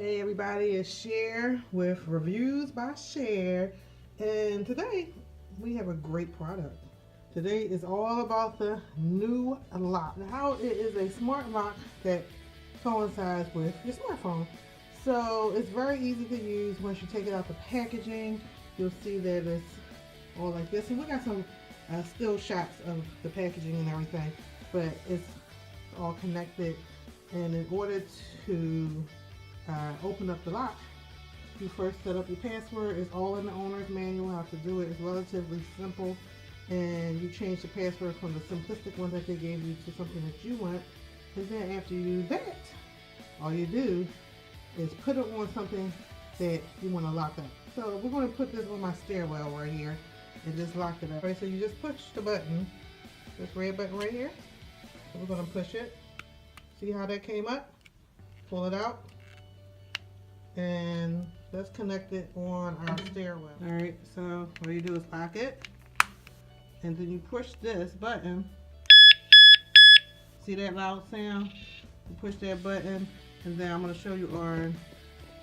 Hey everybody, it's Cher with Reviews by Cher, and today we have a great product. Today is all about the NuLock. How it is a smart lock that coincides with your smartphone. So it's very easy to use. Once you take it out the packaging, you'll see that it's all like this. And we got some still shots of the packaging and everything, but it's all connected. And in order to open up the lock, you first set up your password. It's all in the owner's manual how to do it. It's relatively simple, and you change the password from the simplistic one that they gave you to something that you want. And then after you do that, all you do is put it on something that you want to lock up. So we're going to put this on my stairwell right here and just lock it up. Right, so you just push the button, this red button right here. So we're going to push it. See how that came up? Pull it out. And that's connected on our stairwell. Alright, so what you do is lock it, and then you push this button. See that loud sound? You push that button, and then I'm going to show you on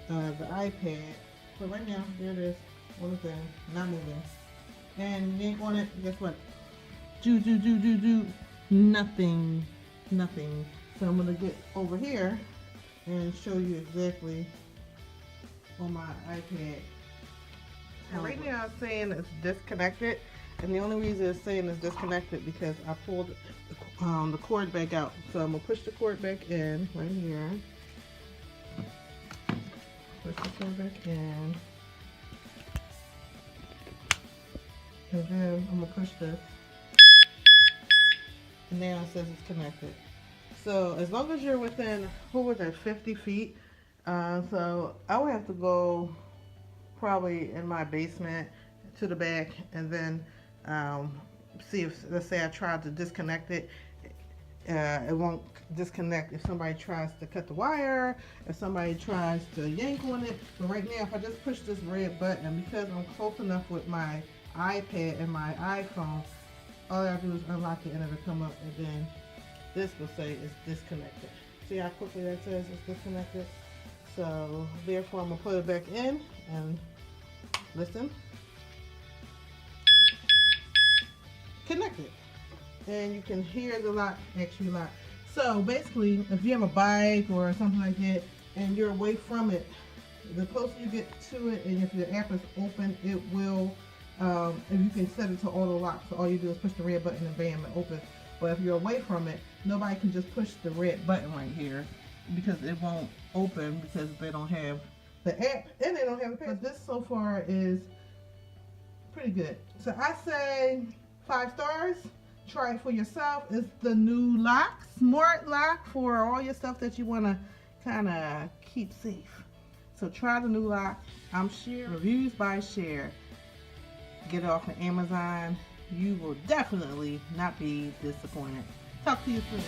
the iPad. But right now, there it is on the thing, not moving. And you ain't on it, guess what? Nothing. So I'm going to get over here and show you exactly on my iPad. And right now it's saying it's disconnected, and the only reason it's saying it's disconnected because I pulled the cord back out. So I'm gonna push the cord back in right here. Push the cord back in, and then I'm gonna push this, and now it says it's connected. So as long as you're within, what was that, 50 feet? So I would have to go probably in my basement to the back, and then see if, let's say I tried to disconnect it, it won't disconnect if somebody tries to cut the wire, if somebody tries to yank on it. But right now, if I just push this red button, because I'm close enough with my iPad and my iPhone, all I have to do is unlock it and it'll come up, and then this will say it's disconnected. See how quickly that says it's disconnected? So therefore I'm gonna put it back in and listen. Connected. And you can hear the lock actually lock. So basically, if you have a bike or something like that and you're away from it, the closer you get to it, and if your app is open, it will, if you can set it to auto lock, so all you do is push the red button and bam, it opens. But if you're away from it, nobody can just push the red button right here, because it won't open because they don't have the app and they don't have the password. But this so far is pretty good. So I say 5 stars. Try it for yourself. It's the NuLock, smart lock for all your stuff that you want to kind of keep safe. So try the NuLock. I'm Cher, Reviews by Cher. Get it off of Amazon. You will definitely not be disappointed. Talk to you soon.